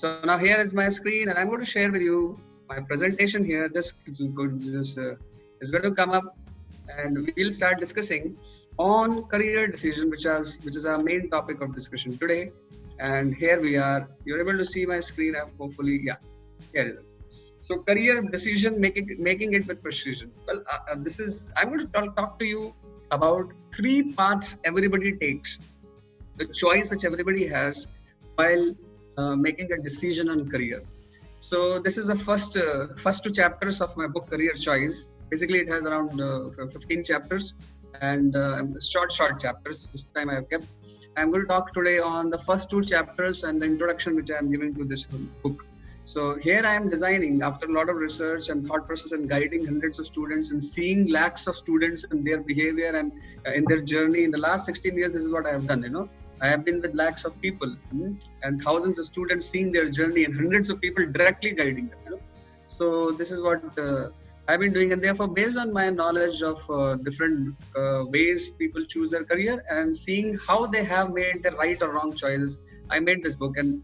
So now here is my screen, and I'm going to share with you my presentation here. It's going to come up, and we'll start discussing on career decision, which is our main topic of discussion today. And here we are. You're able to see my screen. Hopefully, yeah, here it is. So career decision making it with precision. Well, I'm going to talk to you about three paths everybody takes, the choice which everybody has while making a decision on career. So this is the first two chapters of my book, Career Choice. Basically, it has around 15 chapters and short chapters. This time I have kept. I'm going to talk today on the first two chapters and the introduction which I am giving to this book. So here I am designing, after a lot of research and thought process and guiding hundreds of students and seeing lakhs of students and their behavior and in their journey in the last 16 years. This is what I have done. I have been with lakhs of people and thousands of students seeing their journey and hundreds of people directly guiding them. So this is what I've been doing, and therefore based on my knowledge of different ways people choose their career and seeing how they have made the right or wrong choices, I made this book. And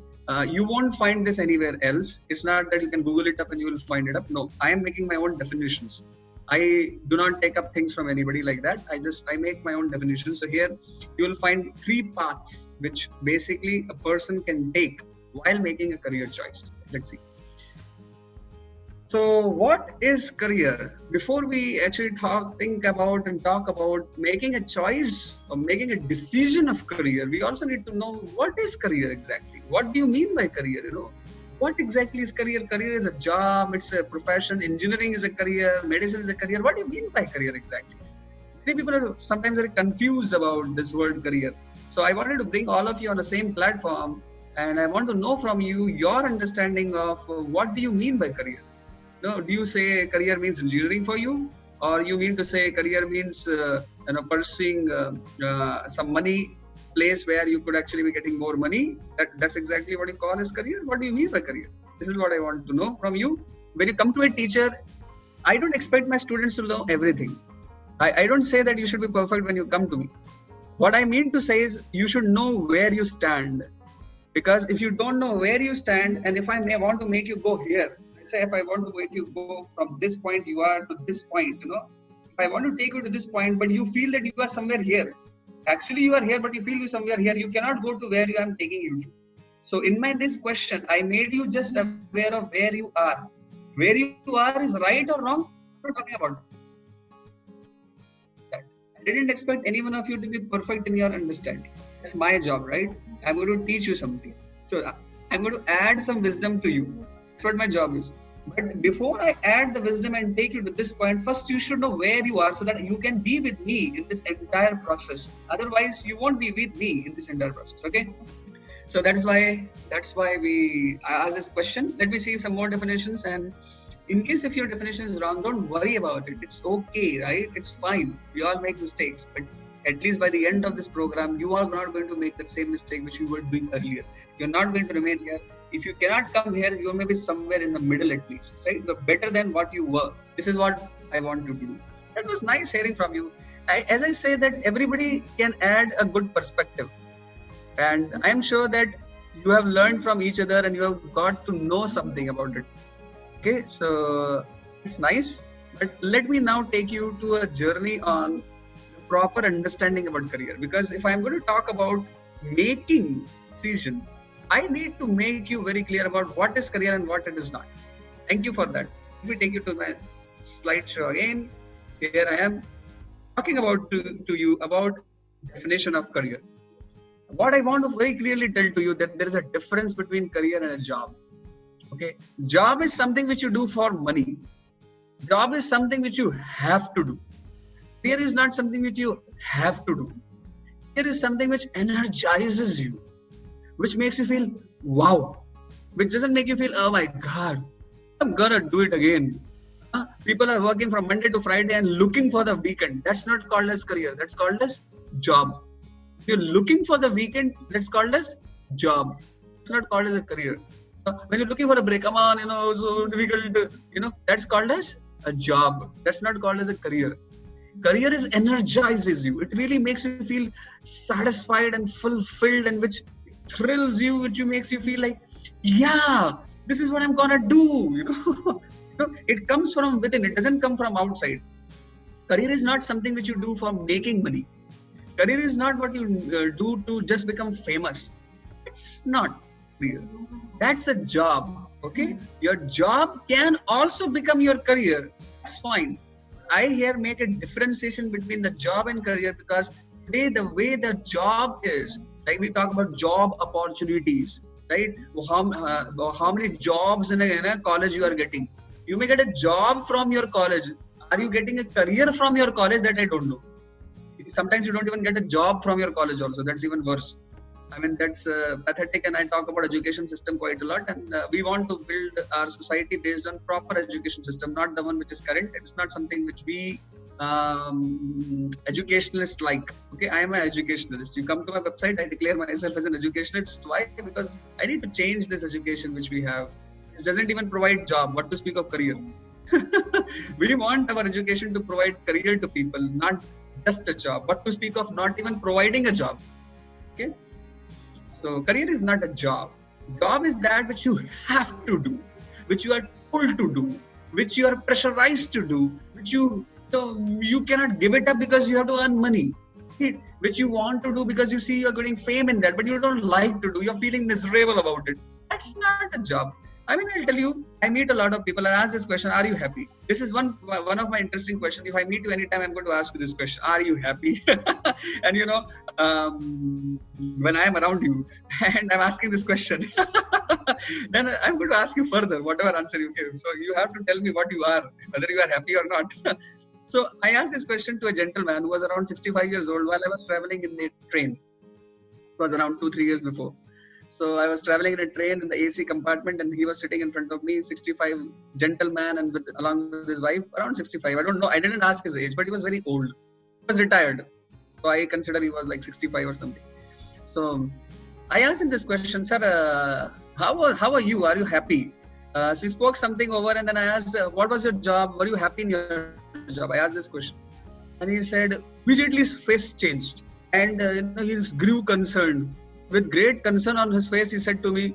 you won't find this anywhere else. It's not that you can Google it up and you will find it up. No, I am making my own definitions. I do not take up things from anybody like that. I make my own definitions. So here you will find three paths which basically a person can take while making a career choice. Let's see. So what is career? Before we actually talk about making a choice or making a decision of career, we also need to know what is career exactly. What do you mean by career? What exactly is career? Career is a job, it's a profession. Engineering is a career, medicine is a career. What do you mean by career exactly? Many people are sometimes very confused about this word career. So I wanted to bring all of you on the same platform, and I want to know from you your understanding of what do you mean by career. Do you say career means engineering for you, or you mean to say career means pursuing some money place where you could actually be getting more money? That's exactly what you call as career. What do you mean by career? This is what I want to know from you. When you come to a teacher, I don't expect my students to know everything. I don't say that you should be perfect when you come to me. What I mean to say is you should know where you stand, because if you don't know where you stand, and if I may want to make you go here, say if I want to make you go from this point you are to this point, if I want to take you to this point, but you feel that you are somewhere here. Actually, you are here, but you feel you somewhere here. You cannot go to where I am taking you to. So in this question, I made you just aware of where you are. Where you are is right or wrong. I'm not talking about that. I didn't expect any one of you to be perfect in your understanding. That's my job, right? I'm going to teach you something. So I'm going to add some wisdom to you. That's what my job is. But before I add the wisdom and take you to this point, first you should know where you are so that you can be with me in this entire process. Otherwise, you won't be with me in this entire process. Okay? So that's why I asked this question. Let me see some more definitions. And in case if your definition is wrong, don't worry about it. It's okay, right? It's fine. We all make mistakes. But at least by the end of this program, you are not going to make the same mistake which you were doing earlier. You're not going to remain here. If you cannot come here, you may be somewhere in the middle at least, right? You're better than what you were. This is what I want you to do. That was nice hearing from you. As I say that everybody can add a good perspective. And I am sure that you have learned from each other and you have got to know something about it. Okay, so it's nice. But let me now take you to a journey on proper understanding about career. Because if I'm going to talk about making decision, I need to make you very clear about what is career and what it is not. Thank you for that. Let me take you to my slideshow again. Here I am talking about to you about definition of career. What I want to very clearly tell to you that there is a difference between career and a job. Okay, job is something which you do for money. Job is something which you have to do. Career is not something which you have to do. Career is something which energizes you, which makes you feel wow, which doesn't make you feel, oh my God, I'm gonna do it again. People are working from Monday to Friday and looking for the weekend. That's not called as career. That's called as job. If you're looking for the weekend, that's called as job. It's not called as a career. When you're looking for a break, come on, so difficult, that's called as a job. That's not called as a career. Career energizes you. It really makes you feel satisfied and fulfilled, and which thrills you, which makes you feel like, yeah, this is what I'm gonna do. It comes from within. It doesn't come from outside. Career is not something which you do for making money. Career is not what you do to just become famous. It's not career. That's a job. Okay, your job can also become your career. That's fine. I here make a differentiation between the job and career, because today the way the job is, like we talk about job opportunities, right? How many jobs in a college you are getting? You may get a job from your college. Are you getting a career from your college? That I don't know. Sometimes you don't even get a job from your college also. That's even worse. I mean, that's pathetic, and I talk about education system quite a lot, and we want to build our society based on proper education system, not the one which is current. It's not something which we educationalists like. Okay, I am an educationalist. You come to my website, I declare myself as an educationalist. Why? Because I need to change this education which we have. It doesn't even provide job, what to speak of career. We want our education to provide career to people, not just a job. What to speak of not even providing a job. Okay. So career is not a job. Job is that which you have to do, which you are told to do, which you are pressurized to do, which you cannot give it up because you have to earn money, which you want to do because you see you're getting fame in that, but you don't like to do. You're feeling miserable about it. That's not a job. I mean, I'll tell you, I meet a lot of people and ask this question, are you happy? This is one of my interesting questions. If I meet you anytime, I'm going to ask you this question, are you happy? And when I'm around you and I'm asking this question, then I'm going to ask you further, whatever answer you give. So you have to tell me what you are, whether you are happy or not. So I asked this question to a gentleman who was around 65 years old while I was traveling in the train. It was around 2-3 years before. So I was traveling in a train in the AC compartment, and he was sitting in front of me, 65, gentleman, and along with his wife, around 65. I don't know. I didn't ask his age, but he was very old. He was retired. So I consider he was like 65 or something. So I asked him this question, sir, how are you? Are you happy? So he spoke something over, and then I asked, what was your job? Were you happy in your job? I asked this question. And he said, immediately his face changed. And he grew concerned. With great concern on his face, he said to me,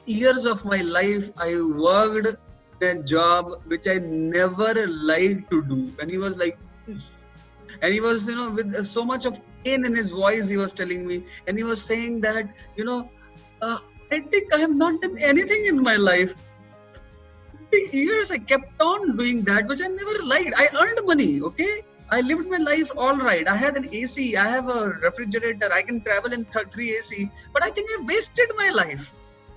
years of my life, I worked in a job which I never liked to do. And he was like, and he was, with so much of pain in his voice, he was telling me. And he was saying that, I think I have not done anything in my life. For years, I kept on doing that, which I never liked. I earned money, okay? I lived my life all right. I had an AC, I have a refrigerator, I can travel in 3 AC, but I think I wasted my life.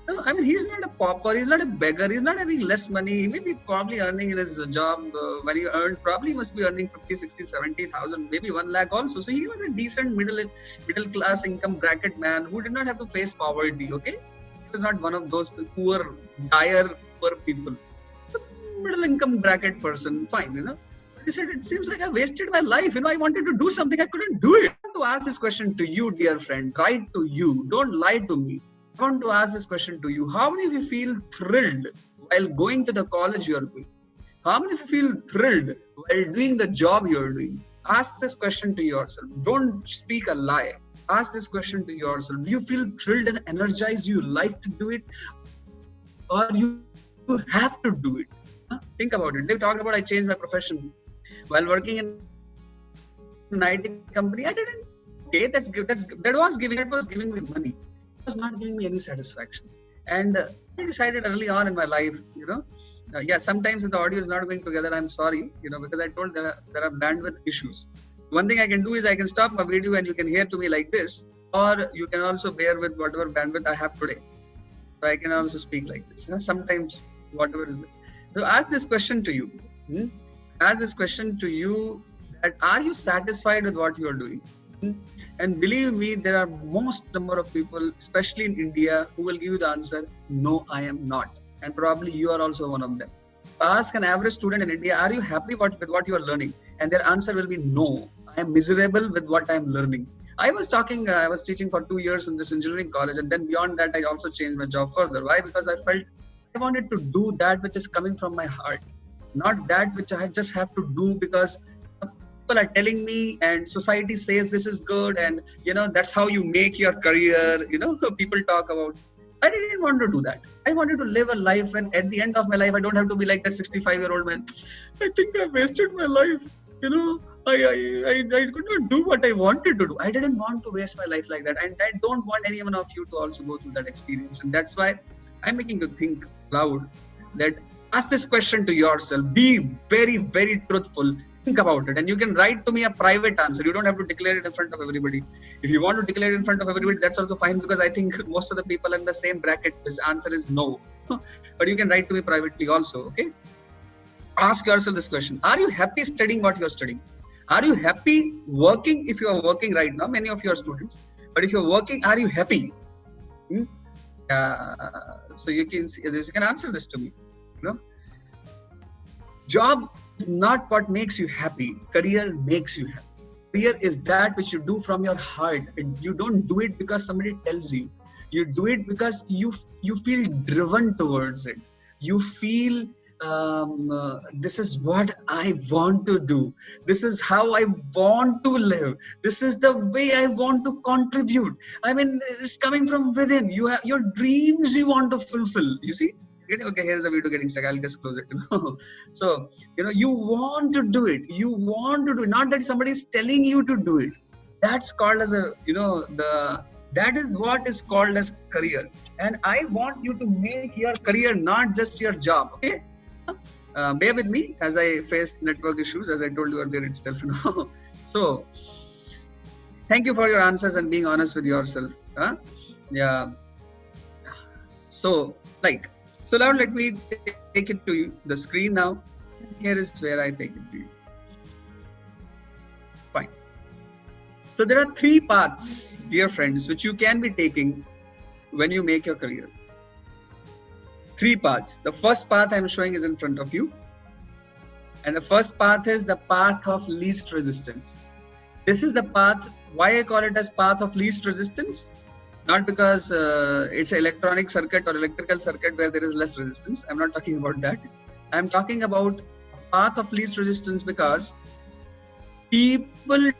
I mean, he's not a pauper, he's not a beggar, he's not having less money. He may be probably earning in his job, when he earned, probably must be earning 50, 60, 70,000, maybe 1 lakh also. So he was a decent middle class income bracket man who did not have to face poverty, okay? He was not one of those poor people. Middle income bracket person, fine, He said, it seems like I wasted my life. I wanted to do something. I couldn't do it. I want to ask this question to you, dear friend. Right to you. Don't lie to me. I want to ask this question to you. How many of you feel thrilled while going to the college you are going? How many of you feel thrilled while doing the job you are doing? Ask this question to yourself. Don't speak a lie. Ask this question to yourself. Do you feel thrilled and energized? Do you like to do it? Or you have to do it? Think about it. They talked about I changed my profession. While working in an IT company, I didn't. Okay, that was giving me money. It was not giving me any satisfaction. And I decided early on in my life, sometimes if the audio is not going together, I'm sorry, because I told there are bandwidth issues. One thing I can do is I can stop my video and you can hear to me like this, or you can also bear with whatever bandwidth I have today. So I can also speak like this. Sometimes whatever is this. So ask this question to you. Ask this question to you, that are you satisfied with what you are doing? And believe me, there are most number of people, especially in India, who will give you the answer, no, I am not. And probably you are also one of them. Ask an average student in India, are you happy with what you are learning? And their answer will be no, I am miserable with what I am learning. I was teaching for 2 years in this engineering college, and then beyond that, I also changed my job further. Why? Because I felt I wanted to do that which is coming from my heart. Not that which I just have to do because people are telling me and society says this is good, and that's how you make your career, people talk about. I didn't want to do that. I wanted to live a life when at the end of my life I don't have to be like that 65-year-old man. I think I wasted my life. I could not do what I wanted to do. I didn't want to waste my life like that, and I don't want any one of you to also go through that experience. And that's why I'm making you think loud, that ask this question to yourself. Be very, very truthful. Think about it, and you can write to me a private answer. You don't have to declare it in front of everybody. If you want to declare it in front of everybody, that's also fine, because I think most of the people in the same bracket, this answer is no. But you can write to me privately also, okay? Ask yourself this question. Are you happy studying what you're studying? Are you happy working if you are working right now? Many of you are students. But if you're working, are you happy? So you can answer this to me. Job is not what makes you happy. Career makes you happy. Career is that which you do from your heart. And you don't do it because somebody tells you. You do it because you feel driven towards it. You feel this is what I want to do. This is how I want to live. This is the way I want to contribute. I mean, it's coming from within. You have your dreams you want to fulfill. You see? Okay, here's a video getting stuck. I'll just close it. So, you want to do it. You want to do it. Not that somebody is telling you to do it. That's called as that is what is called as career. And I want you to make your career not just your job. Okay? Bear with me as I face network issues, as I told you earlier itself. So, thank you for your answers and being honest with yourself. Yeah. So now let me take it to you, the screen now. Here is where I take it to you. Fine. So there are 3 paths, dear friends, which you can be taking when you make your career. 3 paths. The first path I'm showing is in front of you. And the first path is the path of least resistance. This is the path. Why I call it as path of least resistance? Not because it's an electronic circuit or electrical circuit where there is less resistance. I'm not talking about that. I'm talking about path of least resistance because people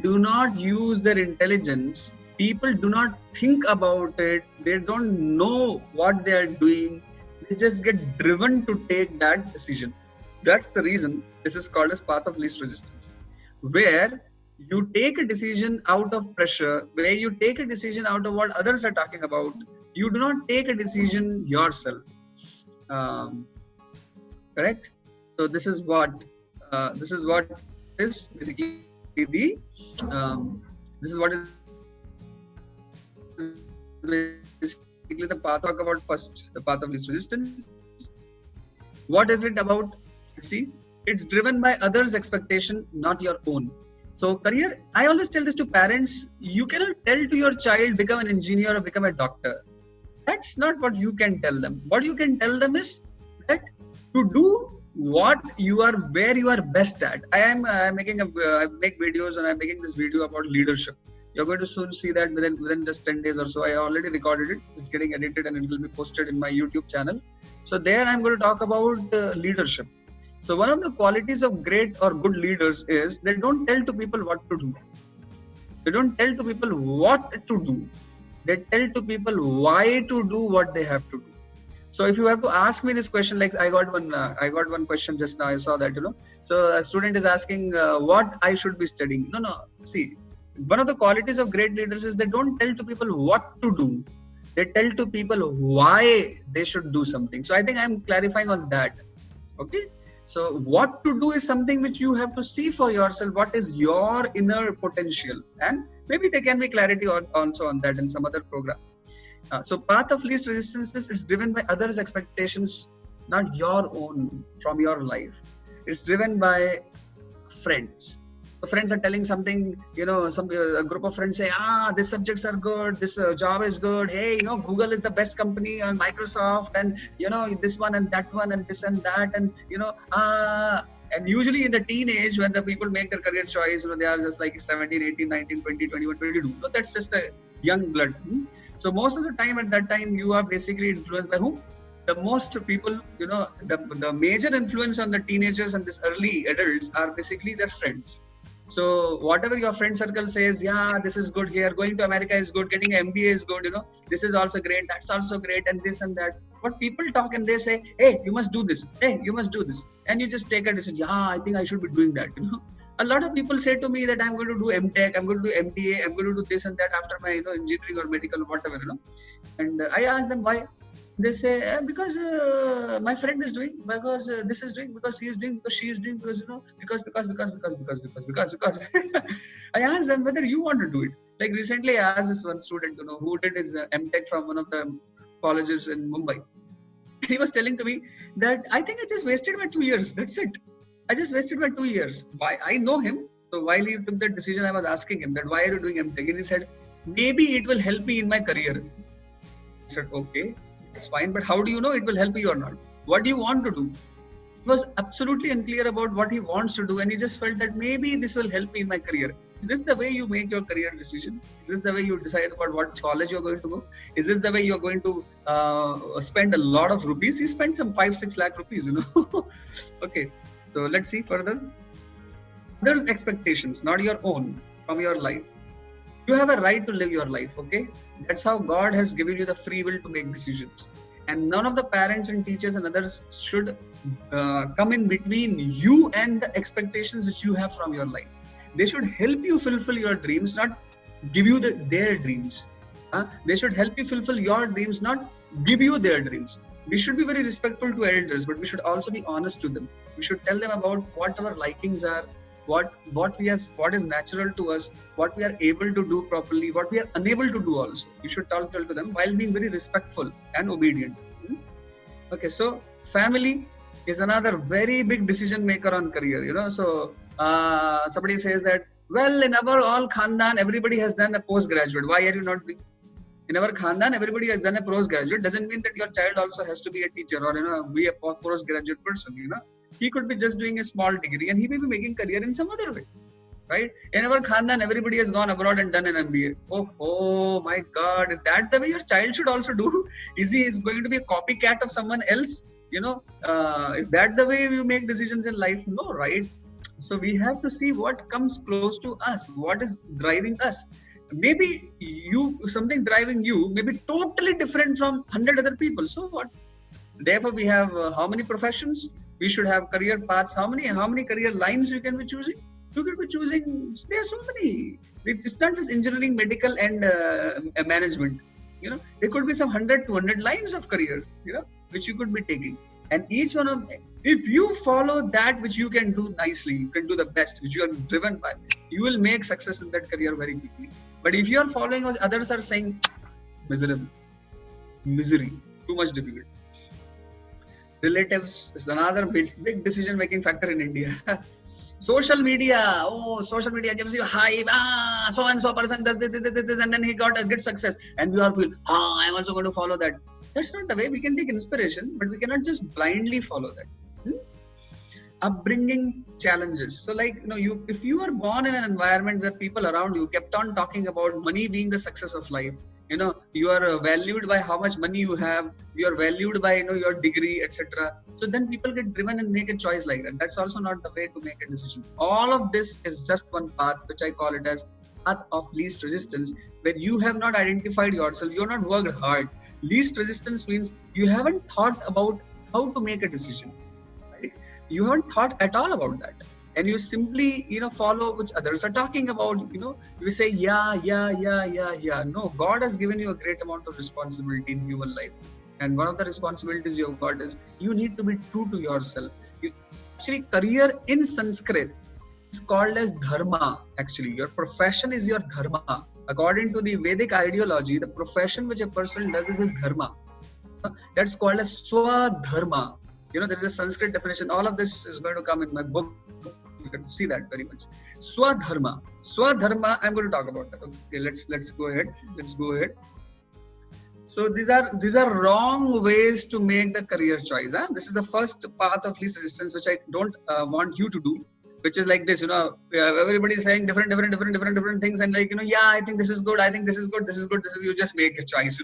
do not use their intelligence. People do not think about it. They don't know what they are doing. They just get driven to take that decision. That's the reason this is called as path of least resistance, where you take a decision out of pressure, where you take a decision out of what others are talking about. You do not take a decision yourself. Correct? So this is what is basically the this is what is basically the path. Talk about first the path of least resistance. What is it about? See, it's driven by others' expectation, not your own. So career, I always tell this to parents, you cannot tell to your child become an engineer or become a doctor. That's not what you can tell them. What you can tell them is that to do what you are, where you are best at. I make videos and I'm making this video about leadership. You're going to soon see that within just 10 days or so. I already recorded it. It's getting edited and it will be posted in my YouTube channel. So there I'm going to talk about leadership. So one of the qualities of great or good leaders is they don't tell to people what to do. They don't tell to people what to do. They tell to people why to do what they have to do. So if you have to ask me this question, like I got one question just now. I saw that, So a student is asking what I should be studying. No. See, one of the qualities of great leaders is they don't tell to people what to do. They tell to people why they should do something. So I think I'm clarifying on that. Okay. So what to do is something which you have to see for yourself. What is your inner potential? And maybe there can be clarity also on that in some other program. So path of least resistance is driven by others' expectations, not your own from your life. It's driven by friends. So friends are telling something, a group of friends say, these subjects are good, this job is good. Hey, Google is the best company on Microsoft, and this one and that one and this and that, and and usually in the teenage when the people make their career choice, they are just like 17, 18, 19, 20, 21, 22. So that's just a young blood. So most of the time at that time you are basically influenced by who? The most people, the major influence on the teenagers and these early adults are basically their friends. So whatever your friend circle says, yeah, this is good here, going to America is good, getting an MBA is good, this is also great, that's also great, and this and that. But people talk and they say, hey, you must do this, hey, you must do this. And you just take a decision, yeah, I think I should be doing that, A lot of people say to me that I'm going to do MTech, I'm going to do MBA, I'm going to do this and that after my, engineering or medical or whatever, And I ask them why. They say, because my friend is doing, because this is doing, because he is doing, because she is doing, because, because. I asked them whether you want to do it. Like recently I asked this one student, who did his MTech from one of the colleges in Mumbai. He was telling to me that I think I just wasted my 2 years. That's it. I just wasted my 2 years. Why? I know him. So while he took that decision, I was asking him that why are you doing MTech? And he said, maybe it will help me in my career. I said, okay. It's fine, but how do you know it will help you or not? What do you want to do? He was absolutely unclear about what he wants to do, and he just felt that maybe this will help me in my career. Is this the way you make your career decision? Is this the way you decide about what college you're going to go? Is this the way you're going to spend a lot of rupees? He spent some 5-6 lakh rupees, Okay, so let's see further. Others' expectations, not your own, from your life. You have a right to live your life, okay? That's how God has given you the free will to make decisions. And none of the parents and teachers and others should come in between you and the expectations which you have from your life. They should help you fulfill your dreams, not give you their dreams. They should help you fulfill your dreams, not give you their dreams. We should be very respectful to elders, but we should also be honest to them. We should tell them about what our likings are, what is natural to us, what we are able to do properly, what we are unable to do also. You should tell to them while being very respectful and obedient. Okay, so family is another very big decision maker on career. So somebody says that, well, in our all Khandan, everybody has done a postgraduate. Why are you not doing? In our Khandan, everybody has done a postgraduate. Doesn't mean that your child also has to be a teacher or be a postgraduate person. He could be just doing a small degree and he may be making career in some other way, right? In our Khandan, everybody has gone abroad and done an MBA. Oh my God, is that the way your child should also do? Is he going to be a copycat of someone else? Is that the way we make decisions in life? No, right? So we have to see what comes close to us, what is driving us. Maybe something driving you may be totally different from 100 other people. So what? Therefore, we have how many professions? We should have career paths. How many career lines you can be choosing? You can be choosing. There are so many. It's not just engineering, medical, and management. There could be some 100, 200 lines of career. Which you could be taking. And each one of them, if you follow that which you can do nicely, you can do the best, which you are driven by, you will make success in that career very quickly. But if you are following what others are saying, miserable, misery, too much difficult. Relatives is another big decision-making factor in India. Social media gives you hype. So and so person does this, and then he got a good success, and you are feel, I'm also going to follow that. That's not the way. We can take inspiration, but we cannot just blindly follow that. Upbringing challenges. So, if you are born in an environment where people around you kept on talking about money being the success of life, you are valued by how much money you have, you are valued by your degree, etc. So then people get driven and make a choice like that. That's also not the way to make a decision. All of this is just one path, which I call it as path of least resistance, where you have not identified yourself, you have not worked hard. Least resistance means you haven't thought about how to make a decision, right? You haven't thought at all about that. And you simply, follow which others are talking about, you say, yeah. No, God has given you a great amount of responsibility in human life. And one of the responsibilities you have got is you need to be true to yourself. Actually, career in Sanskrit is called as dharma. Actually, your profession is your dharma. According to the Vedic ideology, the profession which a person does is his dharma. That's called as swadharma. There is a Sanskrit definition. All of this is going to come in my book. You can see that very much. Swadharma. Swadharma, I'm going to talk about that. Okay, let's go ahead. So these are wrong ways to make the career choice. This is the first path of least resistance, which I don't want you to do. Which is like this, everybody is saying different things, and I think this is good, I think this is good, you just make a choice.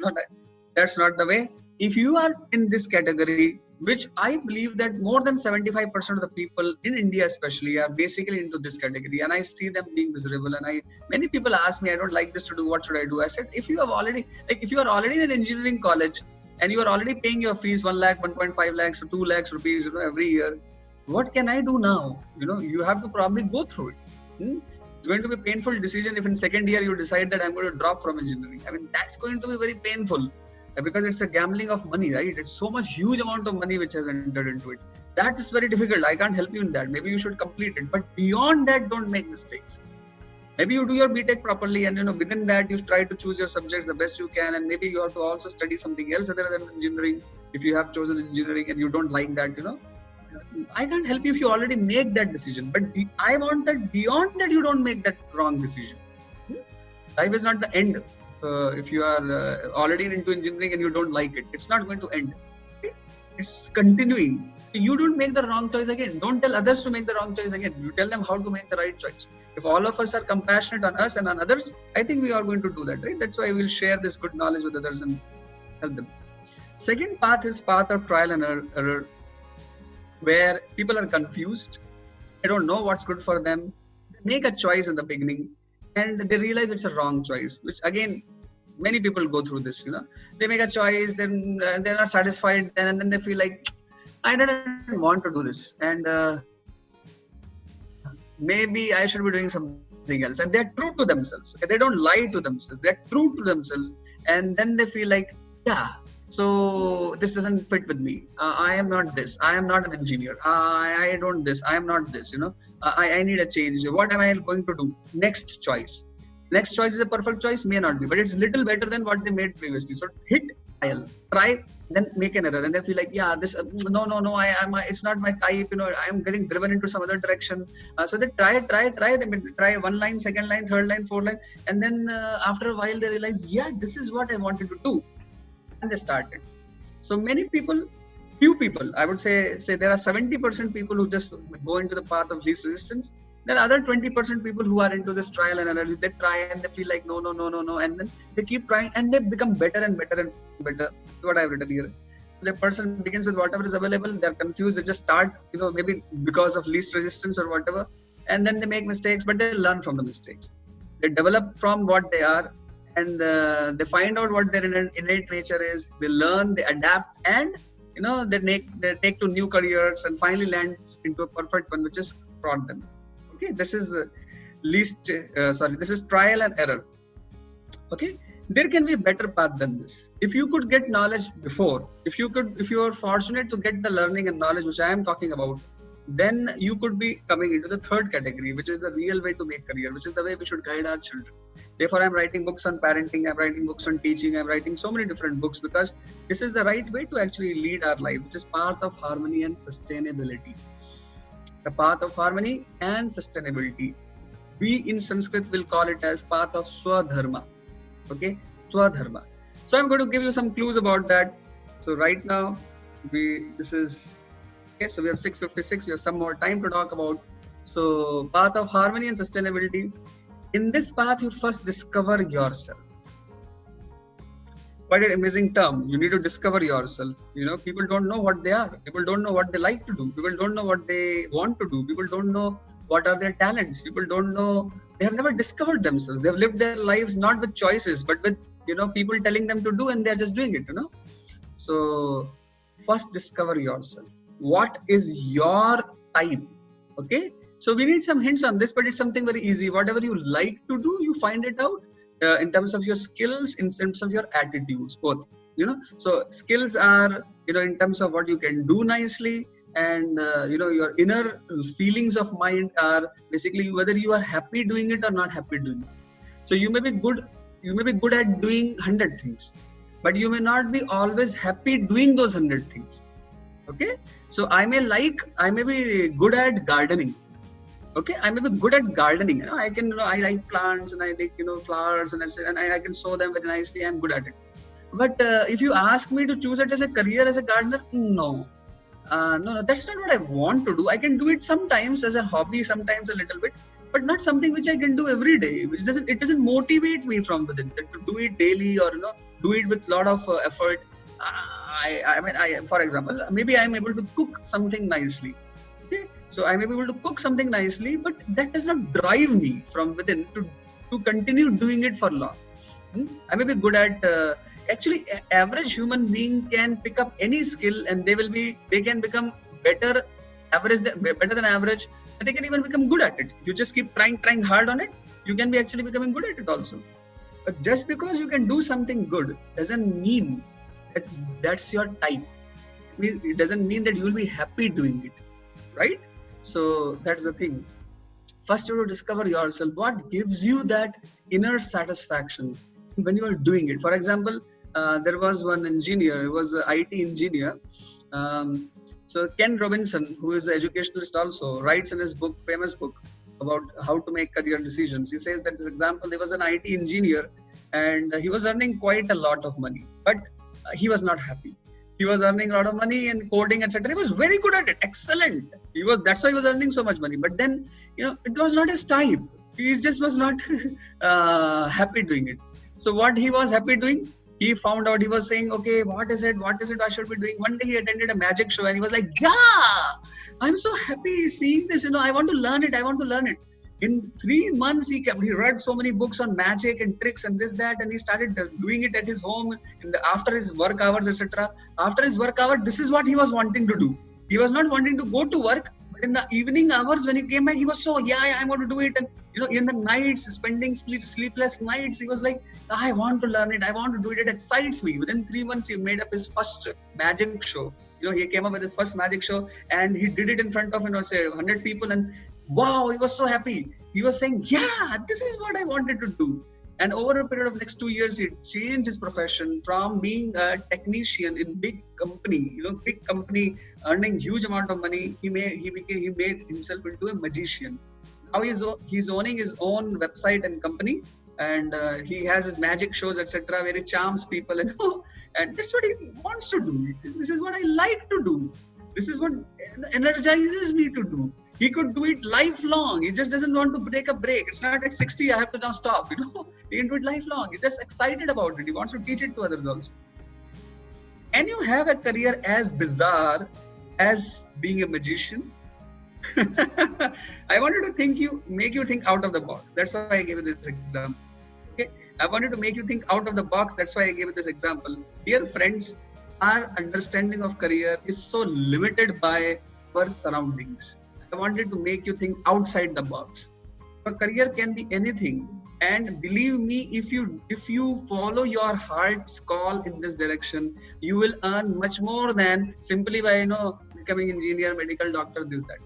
That's not the way. If you are in this category, which I believe that more than 75% of the people in India especially are basically into this category, and I see them being miserable. And many people ask me, I don't like this to do, what should I do? I said, if you are already in an engineering college and you are already paying your fees 1 lakh, 1.5 lakhs, or 2 lakhs rupees, every year, what can I do now? You have to probably go through it. It's going to be a painful decision if in second year you decide that I'm going to drop from engineering. I mean, that's going to be very painful. Because it's a gambling of money, right? It's so much huge amount of money which has entered into it. That is very difficult. I can't help you in that. Maybe you should complete it. But beyond that, don't make mistakes. Maybe you do your BTech properly, and within that you try to choose your subjects the best you can, and maybe you have to also study something else other than engineering. If you have chosen engineering and you don't like that, I can't help you if you already make that decision. But I want that beyond that you don't make that wrong decision. Life is not the end. If you are already into engineering and you don't like it, it's not going to end. It's continuing. You don't make the wrong choice again. Don't tell others to make the wrong choice again. You tell them how to make the right choice. If all of us are compassionate on us and on others, I think we are going to do that, right? That's why we'll share this good knowledge with others and help them. Second path is path of trial and error, where people are confused. They don't know what's good for them. They make a choice in the beginning, and they realize it's a wrong choice, which again, many people go through this, they make a choice, then they're not satisfied, and then they feel like, I didn't want to do this, and maybe I should be doing something else. And they're true to themselves. Okay? They don't lie to themselves. They're true to themselves. And then they feel like, so this doesn't fit with me. I am not this. I am not an engineer. I don't this. I am not this. I need a change. What am I going to do? Next choice. Next choice is a perfect choice, may not be, but it's little better than what they made previously. So hit trial, try, then make an error, and they feel like, this no, it's not my type. I am getting driven into some other direction. So they try. They try one line, second line, third line, fourth line, and then after a while they realize, this is what I wanted to do. And they started. So few people, I would say there are 70% people who just go into the path of least resistance. There are other 20% people who are into this trial and error. They try and they feel like no, and then they keep trying and they become better and better and better. That's what I've written here. The person begins with whatever is available. They're confused. They just start, maybe because of least resistance or whatever, and then they make mistakes, but they learn from the mistakes. They develop from what they are. And they find out what their innate nature is. They learn, they adapt, and they take to new careers and finally land into a perfect one, which is brought them. Okay, this is this is trial and error. Okay, there can be a better path than this. If you could get knowledge before, if you are fortunate to get the learning and knowledge which I am talking about, then you could be coming into the third category, which is the real way to make career, which is the way we should guide our children. Therefore, I'm writing books on parenting, I'm writing books on teaching, I'm writing so many different books because this is the right way to actually lead our life, which is path of harmony and sustainability. The path of harmony and sustainability. We in Sanskrit will call it as path of Swadharma. Okay, Swadharma. So I'm going to give you some clues about that. So right now, so we have 6:56. We have some more time to talk about. So path of harmony and sustainability. In this path, you first discover yourself. Quite an amazing term. You need to discover yourself. People don't know what they are. People don't know what they like to do. People don't know what they want to do. People don't know what are their talents. People don't know. They have never discovered themselves. They have lived their lives not with choices, but with people telling them to do, and they're just doing it. So first discover yourself. What is your type? Okay, so we need some hints on this, but it's something very easy. Whatever you like to do, you find it out in terms of your skills, in terms of your attitudes, both. So skills are in terms of what you can do nicely, and your inner feelings of mind are basically whether you are happy doing it or not happy doing it. So you may be good at doing 100 things, but you may not be always happy doing those 100 things. Okay, so I may be good at gardening. Okay, I may be good at gardening. I like plants and I like flowers and I can sow them very nicely. I'm good at it. But if you ask me to choose it as a career as a gardener, no, that's not what I want to do. I can do it sometimes as a hobby, sometimes a little bit, but not something which I can do every day. It doesn't motivate me from within to do it daily or do it with a lot of effort. for example, maybe I'm able to cook something nicely. Okay, so I'm able to cook something nicely, but that does not drive me from within to continue doing it for long. I may be good at. Actually, average human being can pick up any skill, and they can become better, better than average, and they can even become good at it. You just keep trying hard on it. You can be actually becoming good at it also. But just because you can do something good doesn't mean that that's your type. It doesn't mean that you will be happy doing it, right? So that's the thing. First, you have to discover yourself. What gives you that inner satisfaction when you are doing it? For example, there was one engineer, he was an IT engineer. So Ken Robinson, who is an educationalist also, writes in his book, famous book, about how to make career decisions. He says that, for example, there was an IT engineer and he was earning quite a lot of money, but he was not happy. He was earning a lot of money in coding, etc. He was very good at it, excellent. That's why he was earning so much money. But then, it was not his type. He just was not happy doing it. So what he was happy doing, he found out, he was saying, okay, what is it I should be doing? One day he attended a magic show and he was like, yeah, I'm so happy seeing this, I want to learn it. In 3 months, he read so many books on magic and tricks and this, that, and he started doing it at his home after his work hours, etc. After his work hour, this is what he was wanting to do. He was not wanting to go to work, but in the evening hours when he came back, he was so, I want to do it. And, in the nights, spending sleepless nights, he was like, I want to learn it. I want to do it. It excites me. Within 3 months, he made up his first magic show. He came up with his first magic show and he did it in front of, say 100 people, and wow, he was so happy. He was saying, yeah, this is what I wanted to do. And over a period of next 2 years, he changed his profession from being a technician in big company, earning huge amount of money. He made himself into a magician. Now he's owning his own website and company, and he has his magic shows, etc., where he charms people, and that's what he wants to do. This is what I like to do. This is what energizes me to do. He could do it lifelong. He just doesn't want to take a break. It's not at 60, I have to now stop. He can do it lifelong. He's just excited about it. He wants to teach it to others also. Can you have a career as bizarre as being a magician? I wanted to make you think out of the box. That's why I gave you this example. Okay, I wanted to make you think out of the box. That's why I gave you this example. Dear friends, our understanding of career is so limited by our surroundings. I wanted to make you think outside the box. A career can be anything, and believe me, if you follow your heart's call in this direction, you will earn much more than simply by becoming engineer, medical doctor, this, that.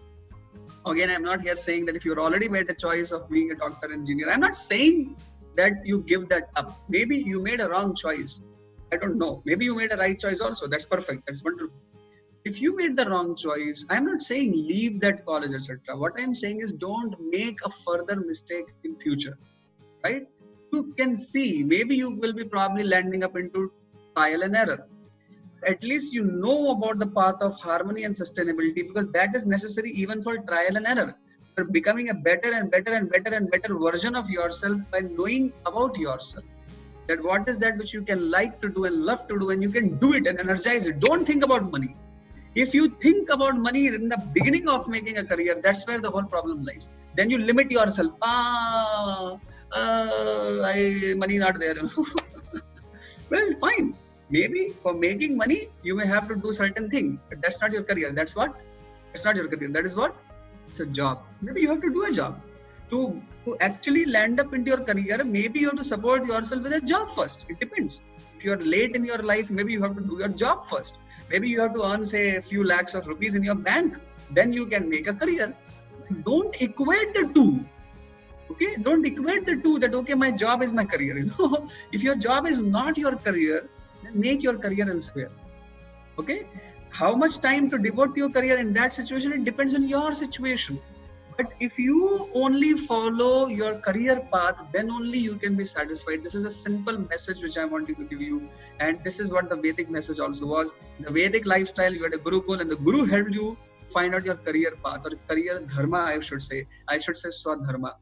Again, I'm not here saying that if you're already made a choice of being a doctor, engineer, I'm not saying that you give that up. Maybe you made a wrong choice. I don't know. Maybe you made a right choice also. That's perfect. That's wonderful. If you made the wrong choice, I'm not saying leave that college, etc. What I'm saying is don't make a further mistake in future, right? You can see, maybe you will be probably landing up into trial and error. At least you know about the path of harmony and sustainability, because that is necessary even for trial and error. You're becoming a better and better and better and better version of yourself by knowing about yourself. That what is that which you can like to do and love to do, and you can do it and energize it. Don't think about money. If you think about money in the beginning of making a career, that's where the whole problem lies. Then you limit yourself. Money not there. Well, fine. Maybe for making money, you may have to do certain thing, but that's not your career. That's what? That's not your career. That is what? It's a job. Maybe you have to do a job. To actually land up into your career, maybe you have to support yourself with a job first. It depends. If you are late in your life, maybe you have to do your job first. Maybe you have to earn, say, a few lakhs of rupees in your bank. Then you can make a career. Don't equate the two. Okay? Don't equate the two that, okay, my job is my career. If your job is not your career, then make your career elsewhere. Okay? How much time to devote to your career in that situation, it depends on your situation. But if you only follow your career path, then only you can be satisfied. This is a simple message which I wanted to give you. And this is what the Vedic message also was. The Vedic lifestyle, you had a Gurukul, and the Guru helped you find out your career path, or career dharma, I should say. I should say swadharma.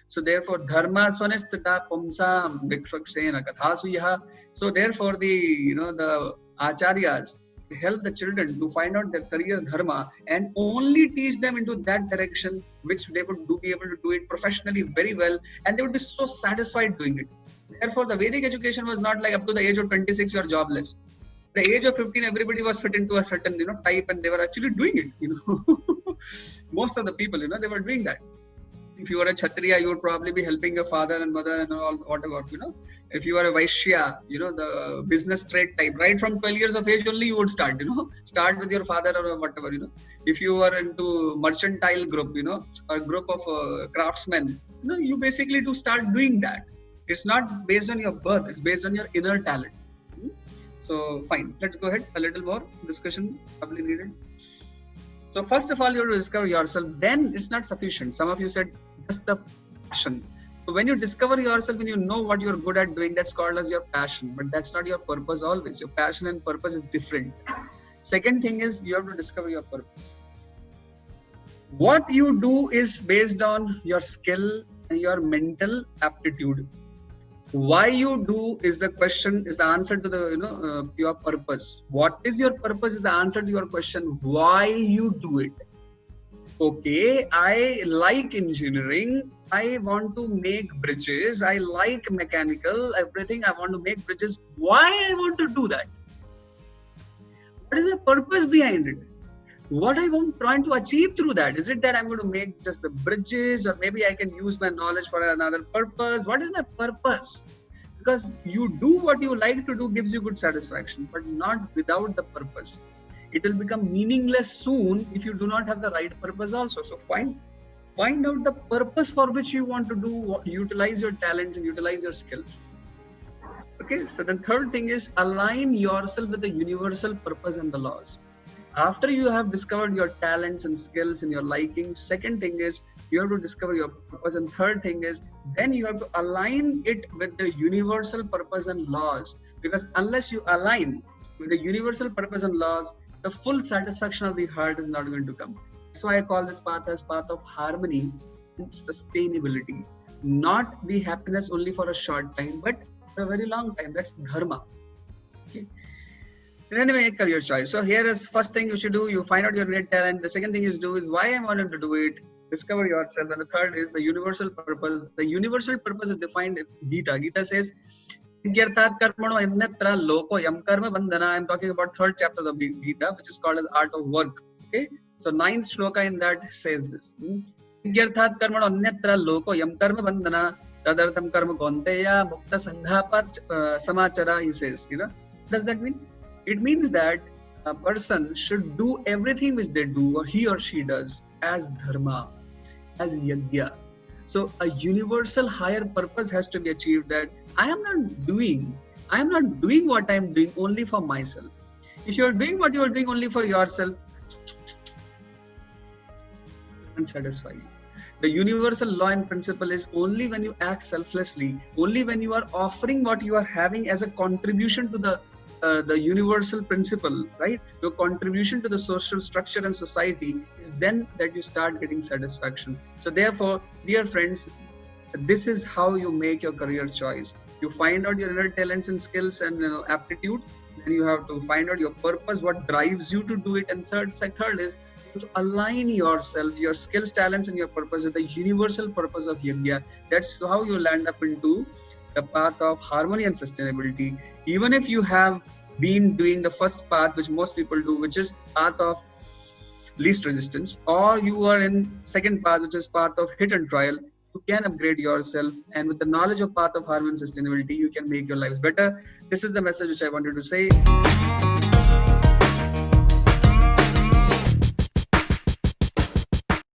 So therefore, dharma swanistata pumsam vikshakshena kathasu yaha. So therefore, the acharyas help the children to find out their career dharma and only teach them into that direction, which they would be able to do it professionally very well, and they would be so satisfied doing it. Therefore, the Vedic education was not like up to the age of 26 you are jobless. The age of 15, everybody was fit into a certain type, and they were actually doing it. Most of the people, they were doing that. If you are a Kshatriya, you would probably be helping your father and mother and all, whatever, If you are a Vaishya, the business trade type, right from 12 years of age only you would start, start with your father or whatever, If you are into mercantile group, or group of craftsmen, you basically do start doing that. It's not based on your birth, it's based on your inner talent. So fine, let's go ahead. A little more discussion probably needed. So first of all, you have to discover yourself. Then it's not sufficient. Some of you said just the passion. So when you discover yourself and you know what you're good at doing, that's called as your passion. But that's not your purpose always. Your passion and purpose is different. Second thing is you have to discover your purpose. What you do is based on your skill and your mental aptitude. Why you do is the question, is the answer to the your purpose. What is your purpose is the answer to your question. Why you do it? Okay, I like engineering. I want to make bridges. I like mechanical, everything. I want to make bridges. Why I want to do that? What is the purpose behind it? What I want trying to achieve through that? Is it that I'm going to make just the bridges, or maybe I can use my knowledge for another purpose? What is my purpose? Because you do what you like to do gives you good satisfaction, but not without the purpose. It will become meaningless soon if you do not have the right purpose also. So find out the purpose for which you want to do, utilize your talents and utilize your skills. Okay, so the third thing is align yourself with the universal purpose and the laws. After you have discovered your talents and skills and your likings, second thing is you have to discover your purpose, and third thing is then you have to align it with the universal purpose and laws, because unless you align with the universal purpose and laws, the full satisfaction of the heart is not going to come. That's why I call this path as path of harmony and sustainability. Not the happiness only for a short time, but for a very long time. That's dharma. Okay. Then make a career choice. So here is first thing you should do, you find out your innate talent. The second thing you do is why I wanted to do it, discover yourself. And the third is the universal purpose. The universal purpose is defined in Gita. Gita says, I'm talking about third chapter of the Gita, which is called as Art of Work. Okay, so 9th shloka in that says this. He says, what does that mean? It means that a person should do everything which they do, or he or she does, as dharma, as yajna. So a universal higher purpose has to be achieved, that I am not doing what I am doing only for myself. If you are doing what you are doing only for yourself, unsatisfy you. The universal law and principle is only when you act selflessly, only when you are offering what you are having as a contribution to the universal principle, right? Your contribution to the social structure and society is then that you start getting satisfaction. So therefore, dear friends, this is how you make your career choice. You find out your inner talents and skills and aptitude. Then you have to find out your purpose, what drives you to do it. And third is to align yourself, your skills, talents, and your purpose with the universal purpose of yajna. That's how you land up into the path of harmony and sustainability. Even if you have been doing the first path, which most people do, which is path of least resistance, or you are in second path, which is path of hit and trial, you can upgrade yourself, and with the knowledge of path of harmony and sustainability, you can make your lives better. This is the message which I wanted to say.